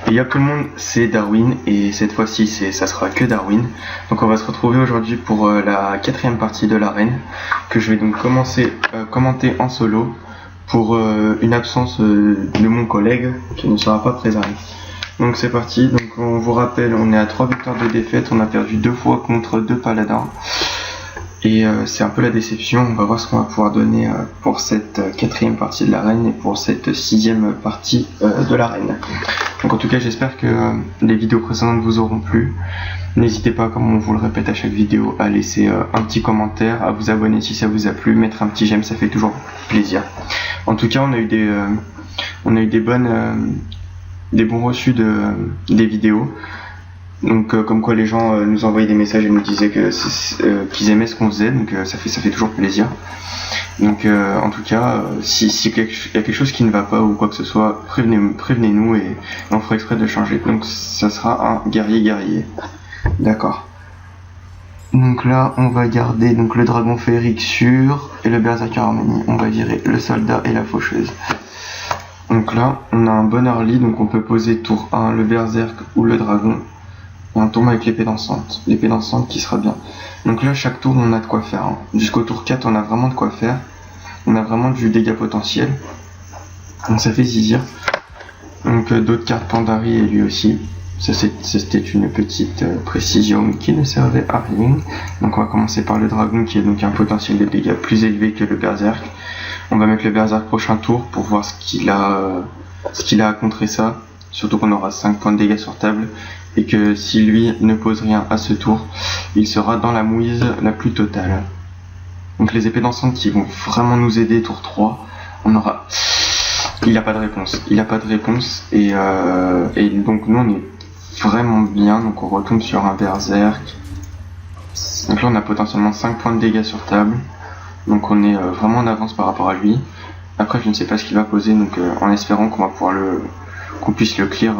Et y'a tout le monde, c'est Darwin, et cette fois-ci ça sera que Darwin. Donc on va se retrouver aujourd'hui pour la 4e partie de l'arène, que je vais donc commenter en solo pour une absence de mon collègue qui ne sera pas présent. Donc c'est parti, donc on vous rappelle, on est à 3 victoires de défaite, on a perdu 2 fois contre 2 paladins. Et c'est un peu la déception. On va voir ce qu'on va pouvoir donner pour cette 4e partie de l'arène et pour cette 6e partie de l'arène. Donc en tout cas j'espère que les vidéos précédentes vous auront plu. N'hésitez pas, comme on vous le répète à chaque vidéo, à laisser un petit commentaire, à vous abonner si ça vous a plu, mettre un petit j'aime, ça fait toujours plaisir. En tout cas on a eu des bons reçus des vidéos. Donc comme quoi les gens nous envoyaient des messages et nous disaient qu'ils aimaient ce qu'on faisait, donc ça fait toujours plaisir. Donc en tout cas, si y a quelque chose qui ne va pas ou quoi que ce soit, prévenez-nous et on fera exprès de changer. Donc ça sera un guerrier. D'accord. Donc là on va garder donc le dragon féerique sûr et le berserker harmonie. On va virer le soldat et la faucheuse. Donc là on a un bon early, donc on peut poser tour 1 le berserk ou le dragon. Et on tombe avec l'épée dansante qui sera bien. Donc là chaque tour on a de quoi faire, hein. Jusqu'au tour 4 on a vraiment de quoi faire. On a vraiment du dégât potentiel. Donc ça fait zizir. Donc d'autres cartes Pandari et lui aussi. Ça c'était une petite précision qui ne servait à rien. Donc on va commencer par le dragon qui a donc un potentiel de dégâts plus élevé que le berserk. On va mettre le berserk prochain tour pour voir ce qu'il a à contrer ça. Surtout qu'on aura 5 points de dégâts sur table. Et que si lui ne pose rien à ce tour, il sera dans la mouise la plus totale. Donc les épées dansantes qui vont vraiment nous aider tour 3, il n'a pas de réponse. Et donc nous on est vraiment bien, donc on retombe sur un berserk. Donc là on a potentiellement 5 points de dégâts sur table. Donc on est vraiment en avance par rapport à lui. Après je ne sais pas ce qu'il va poser, donc en espérant qu'on puisse le clear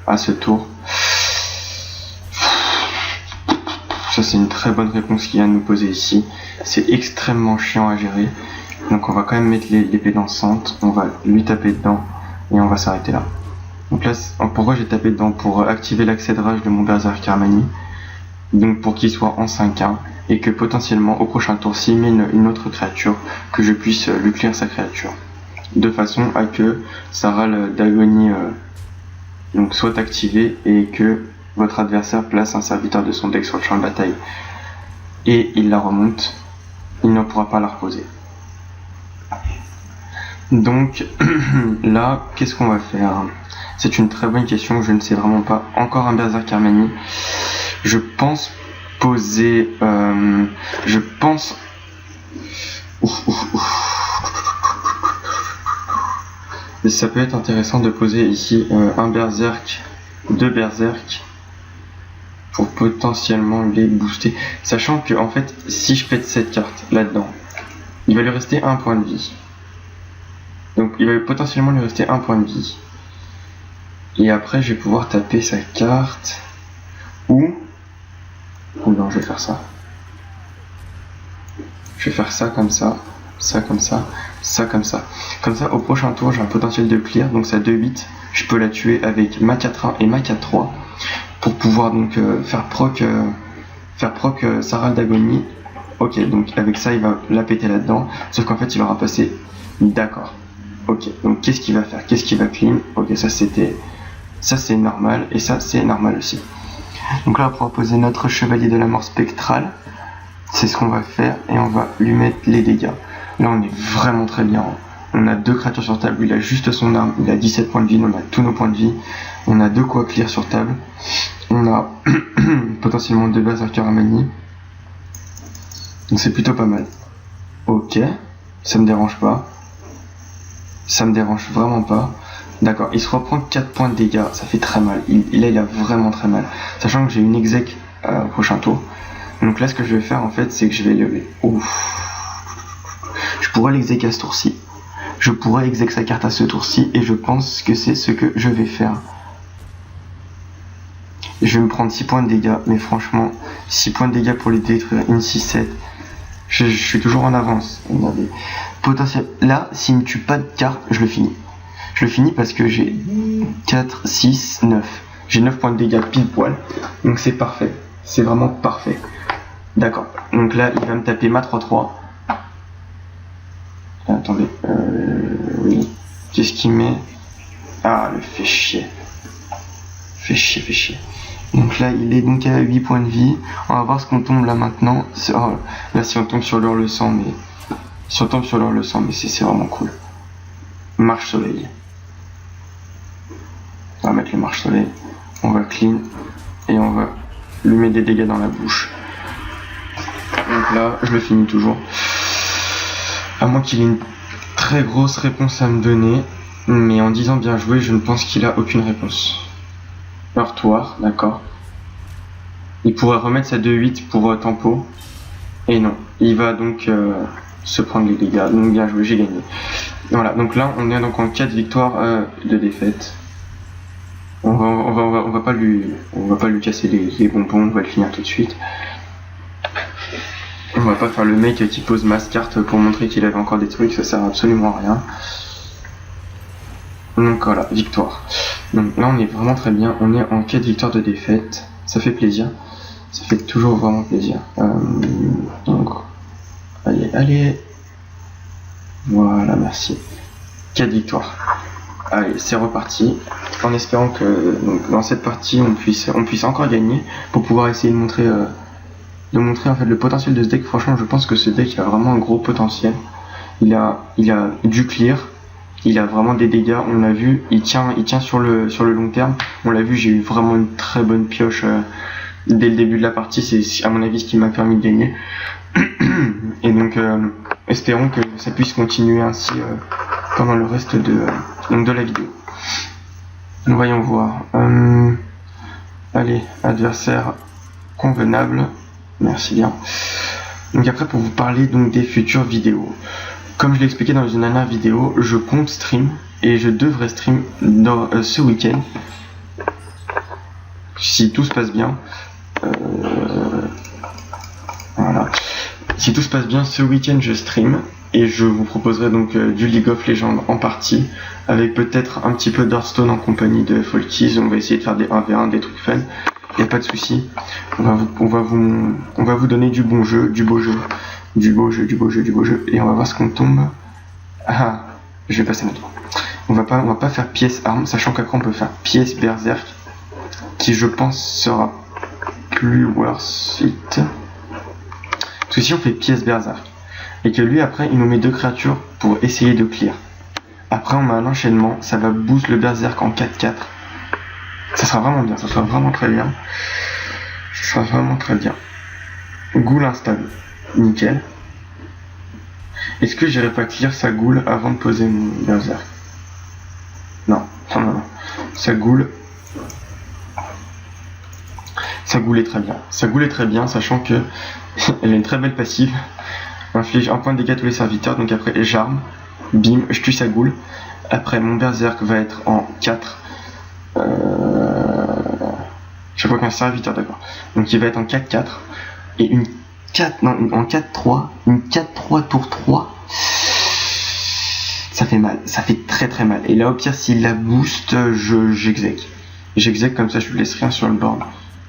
à ce tour. Ça c'est une très bonne réponse qu'il vient de nous poser ici. C'est extrêmement chiant à gérer. Donc on va quand même mettre l'épée dansante. On va lui taper dedans. Et on va s'arrêter là. Donc là, pourquoi j'ai tapé dedans? Pour activer l'accès de rage de mon berserk harmonie. Donc pour qu'il soit en 5-1. Et que potentiellement au prochain tour, s'il met une autre créature, que je puisse lui clear sa créature. De façon à que sa râle d'agonie donc soit activée et que votre adversaire place un serviteur de son deck sur le champ de bataille et il la remonte, il ne pourra pas la reposer. Donc là, qu'est-ce qu'on va faire? C'est une très bonne question, je ne sais vraiment pas. Encore un berserk harmonie. Je pense poser... Ça peut être intéressant de poser ici un berserk, 2 berserk, pour potentiellement les booster. Sachant que en fait, si je pète cette carte là-dedans, il va lui rester 1 point de vie. Donc il va potentiellement lui rester 1 point de vie. Et après je vais pouvoir taper sa carte. Ou non, je vais faire ça. Je vais faire ça comme ça, ça comme ça, ça comme ça. Comme ça au prochain tour j'ai un potentiel de clear, donc ça 2-8. Je peux la tuer avec ma 4-1 et ma 4-3. Pour pouvoir donc faire proc sa râle d'agonie. Ok, donc avec ça il va la péter là-dedans. Sauf qu'en fait il va repasser. D'accord. Ok, donc qu'est-ce qu'il va faire? Qu'est-ce qu'il va clean? Ok, ça c'est normal. Et ça c'est normal aussi. Donc là on va pouvoir poser notre chevalier de la mort spectrale. C'est ce qu'on va faire. Et on va lui mettre les dégâts. Là on est vraiment très bien. On a 2 créatures sur table. Il a juste son arme. Il a 17 points de vie. On a tous nos points de vie. On a 2 quoi clear sur table. On a potentiellement 2 berserkers harmonie. Donc c'est plutôt pas mal. Ok, ça me dérange pas. Ça me dérange vraiment pas. D'accord, il se reprend 4 points de dégâts. Ça fait très mal. Il a vraiment très mal. Sachant que j'ai une exec au prochain tour. Donc là ce que je vais faire en fait c'est que je vais le... Je pourrais l'exec à ce tour-ci. Je pourrais exec sa carte à ce tour-ci. Et je pense que c'est ce que je vais faire. Je vais me prendre 6 points de dégâts, mais franchement, 6 points de dégâts pour les détruire, une 6-7. Je suis toujours en avance. Potentiel. Là, s'il ne me tue pas de carte, je le finis. Je le finis parce que j'ai 4, 6, 9. J'ai 9 points de dégâts pile poil. Donc c'est parfait. C'est vraiment parfait. D'accord. Donc là, il va me taper ma 3-3. Attendez. Oui. Qu'est-ce qu'il met? Ah, le fait chier. Fait chier. Donc là, il est donc à 8 points de vie. On va voir ce qu'on tombe là maintenant. Oh, là, si on tombe sur l'heure le sang, mais... Si on tombe sur l'heure le sang, mais c'est vraiment cool. Marche soleil. On va mettre le marche soleil. On va clean. Et on va lui mettre des dégâts dans la bouche. Donc là, je le finis toujours. À moins qu'il ait une très grosse réponse à me donner. Mais en disant bien joué, je ne pense qu'il a aucune réponse. Heurtoir, d'accord. Il pourrait remettre sa 2-8 pour tempo. Et non, il va donc se prendre les dégâts. Donc bien joué, j'ai gagné. Voilà, donc là on est donc en 4 victoires de défaite. On va pas lui casser les bonbons, on va le finir tout de suite. On va pas faire le mec qui pose masse carte pour montrer qu'il avait encore des trucs, ça sert absolument à rien. Donc voilà, victoire. Donc là on est vraiment très bien, on est en 4 victoires de défaite, ça fait plaisir, ça fait toujours vraiment plaisir. Donc, allez, voilà, merci. 4 victoires. Allez, c'est reparti, en espérant que donc, dans cette partie on puisse encore gagner, pour pouvoir essayer de montrer en fait le potentiel de ce deck. Franchement je pense que ce deck a vraiment un gros potentiel, il a du clear. Il a vraiment des dégâts, on l'a vu, il tient sur le long terme. On l'a vu, j'ai eu vraiment une très bonne pioche dès le début de la partie, c'est à mon avis ce qui m'a permis de gagner. Et donc espérons que ça puisse continuer ainsi pendant le reste de la vidéo. Nous voyons voir. Allez, adversaire convenable, merci bien. Donc après pour vous parler donc des futures vidéos. Comme je l'ai expliqué dans une dernière vidéo, je compte stream et je devrais stream ce week-end. Si tout se passe bien. Voilà. Si tout se passe bien, ce week-end je stream et je vous proposerai donc du League of Legends en partie, avec peut-être un petit peu d'Hearthstone en compagnie de Folkies. On va essayer de faire des 1v1, des trucs fun. Y a pas de souci. On va vous donner du bon jeu, du beau jeu. Du beau jeu, et on va voir ce qu'on tombe. Ah, je vais passer notre tour. On va pas faire pièce arme, sachant qu'après on peut faire pièce berserk, qui je pense sera plus worth it. Parce que si on fait pièce berserk, et que lui après il nous met 2 créatures pour essayer de clear. Après on met un enchaînement, ça va boost le berserk en 4-4. Ça sera vraiment bien, ça sera vraiment très bien. Ghoul instable. Nickel. Est-ce que j'irai pas clear sa Ghoul avant de poser mon berserk? Non. Sa Ghoul est très bien. Sa Ghoul est très bien, sachant que elle a une très belle passive. Inflige 1 point de dégâts à tous les serviteurs. Donc après j'arme, bim, je tue sa Ghoul. Après mon berserk va être en 4. Je vois qu'un serviteur, d'accord. Donc il va être en 4-4 et en 4-3, une 4-3 tour 3, ça fait mal, ça fait très très mal. Et là au pire s'il la booste, j'exec. J'exec comme ça je ne laisse rien sur le board.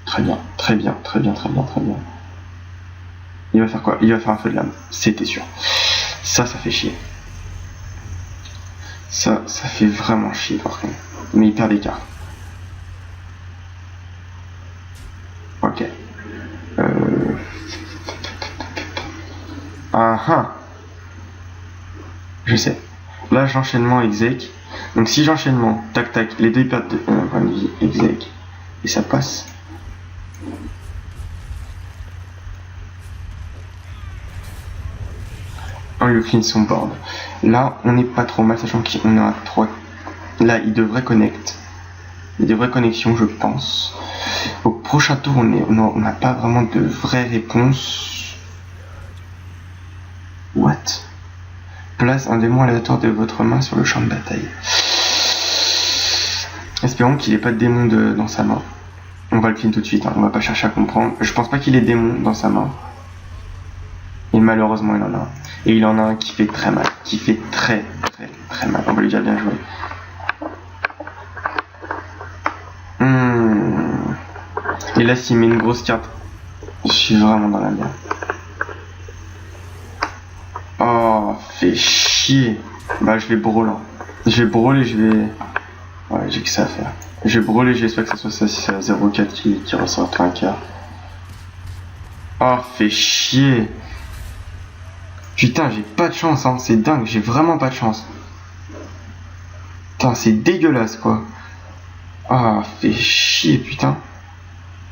Très bien. Il va faire quoi? Il va faire un feu de lame, c'était sûr. Ça fait chier. Ça fait vraiment chier par contre. Mais il perd des cartes. Ok. Je sais. Là j'enchaînement exec. Donc si j'enchaînement, tac tac, les deux ils perdent un point de vie, exec. Et ça passe. On lui clean son board. Là on n'est pas trop mal, sachant qu'on a 3. Là il devrait connect. Il y a des vraies connexions je pense. Au prochain tour on n'a pas vraiment de vraies réponses. What? Place un démon aléatoire de votre main sur le champ de bataille. Espérons qu'il n'ait pas de démon dans sa main. On va le clean tout de suite, hein. On va pas chercher à comprendre. Je pense pas qu'il ait démon dans sa main. Et malheureusement il en a un. Et il en a un qui fait très mal. Qui fait très mal. On va lui dire bien joué. Et là, s'il met une grosse carte, je suis vraiment dans la merde. Oh, fait chier. Bah, je vais brûler. Je vais brûler, je vais... Ouais, j'ai que ça à faire. Je vais brûler, j'espère que ce soit ça, c'est 0,4 qui ressort un quart. Oh, fait chier. Putain, j'ai pas de chance, hein. C'est dingue, j'ai vraiment pas de chance. Putain, c'est dégueulasse, quoi. Ah, fait chier, putain.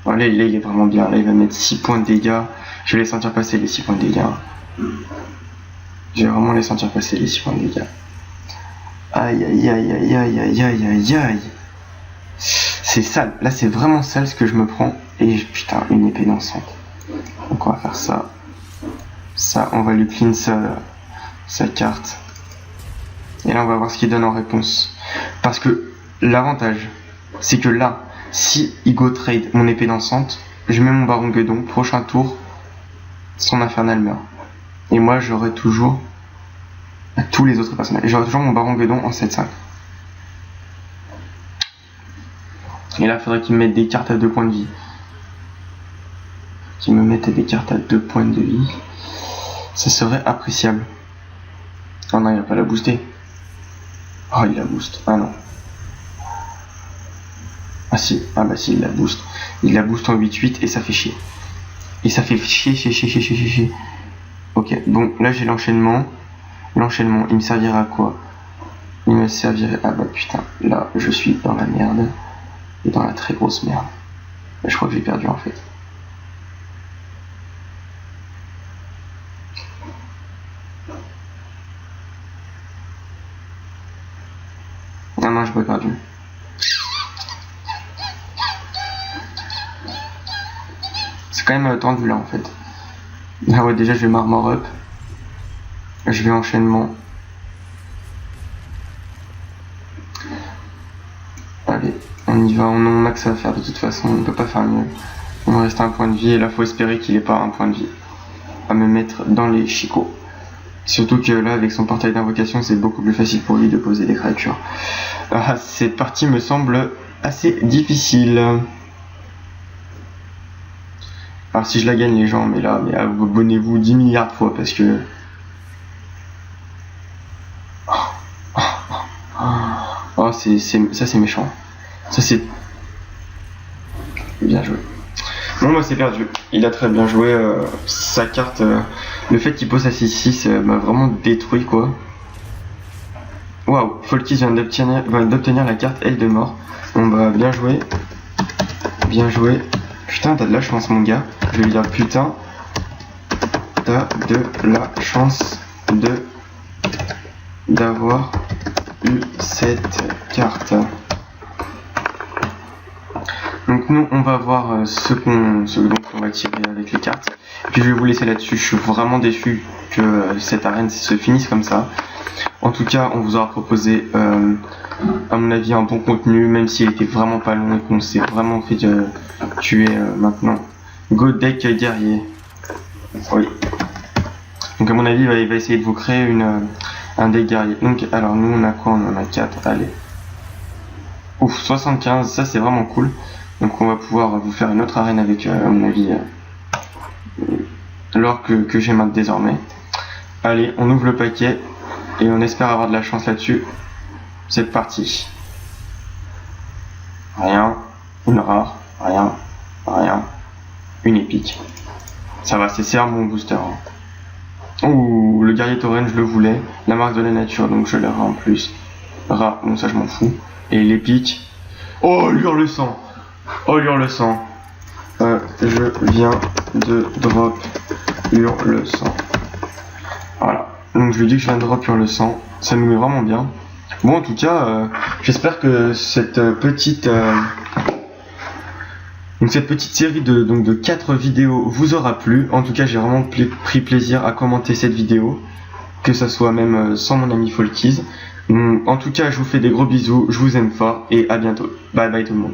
Oh, là, il est vraiment bien. Là, il va mettre 6 points de dégâts. Je vais les sentir passer, les 6 points de dégâts. Je vais vraiment les sentir passer, les 6 points de dégâts. Aïe, aïe, aïe, aïe, aïe, aïe, aïe, aïe, aïe. C'est sale. Là, c'est vraiment sale ce que je me prends. Et putain, une épée dansante. Donc, on va faire ça. Ça, on va lui clean sa carte. Et là, on va voir ce qu'il donne en réponse. Parce que l'avantage, c'est que là, si il go trade mon épée dansante, je mets mon baron gueudon, prochain tour, son infernal meurt. Et moi, j'aurai toujours tous les autres personnages. J'aurai toujours mon baron gueudon en 7-5. Et là, il faudrait qu'il me mette des cartes à 2 points de vie. Qu'il me mette des cartes à 2 points de vie. Ça serait appréciable. Oh non, il va pas la booster. Oh, il la booste. Ah non. Ah si, ah bah si, il la booste. Il la booste en 8-8 et ça fait chier. Et ça fait chier. Ok, bon, là j'ai l'enchaînement. L'enchaînement, il me servirait à quoi? Il me servirait... Ah bah putain, là je suis dans la merde. Et dans la très grosse merde. Je crois que j'ai perdu en fait. Ah non, j'ai pas perdu. C'est quand même tendu là en fait. Ah ouais, déjà je vais marmor up. Je vais enchaînement. Allez, on y va, on max à faire de toute façon, on ne peut pas faire mieux. Il me reste un point de vie et là faut espérer qu'il ait pas un point de vie à me mettre dans les chicots. Surtout que là avec son portail d'invocation c'est beaucoup plus facile pour lui de poser des créatures. Ah, cette partie me semble assez difficile. Alors si je la gagne les gens, mais là, abonnez-vous 10 milliards de fois parce que... Oh, ça c'est méchant. Ça c'est... Bien joué. Bon bah c'est perdu. Il a très bien joué. Sa carte... le fait qu'il pose à 6-6 m'a vraiment détruit quoi. Waouh, Folkis vient d'obtenir la carte Aile de mort. Bon bah bien joué. Bien joué. Putain, t'as de la chance mon gars. Je vais lui dire putain. T'as de la chance d'avoir eu cette carte. Donc nous on va voir ce dont on va tirer avec les cartes. Puis je vais vous laisser là-dessus. Je suis vraiment déçu que cette arène se finisse comme ça. En tout cas, on vous aura proposé, à mon avis, un bon contenu, même s'il était vraiment pas long et qu'on s'est vraiment fait tuer maintenant. Go deck guerrier. Oui. Donc à mon avis, il va essayer de vous créer un deck guerrier. Donc alors nous on a quoi? On en a 4. Allez. Ouf, 75, ça c'est vraiment cool. Donc on va pouvoir vous faire une autre arène avec, à mon avis, l'or que j'ai maintenant désormais. Allez, on ouvre le paquet. Et on espère avoir de la chance là-dessus. C'est parti. Rien. Une rare. Rien. Une épique. Ça va, c'est un bon booster. Hein. Ouh, le guerrier tauren, je le voulais. La marque de la nature, donc je l'ai en plus. Rare, bon ça je m'en fous. Et l'épique. Oh, le sang. Oh, le sang. Je viens de drop le sang. Voilà. Donc je lui dis que je viens de drop le sang, ça nous met vraiment bien. Bon en tout cas, j'espère que cette petite série de 4 vidéos vous aura plu. En tout cas j'ai vraiment pris plaisir à commenter cette vidéo, que ça soit même sans mon ami Folkis. En tout cas je vous fais des gros bisous, je vous aime fort et à bientôt. Bye bye tout le monde.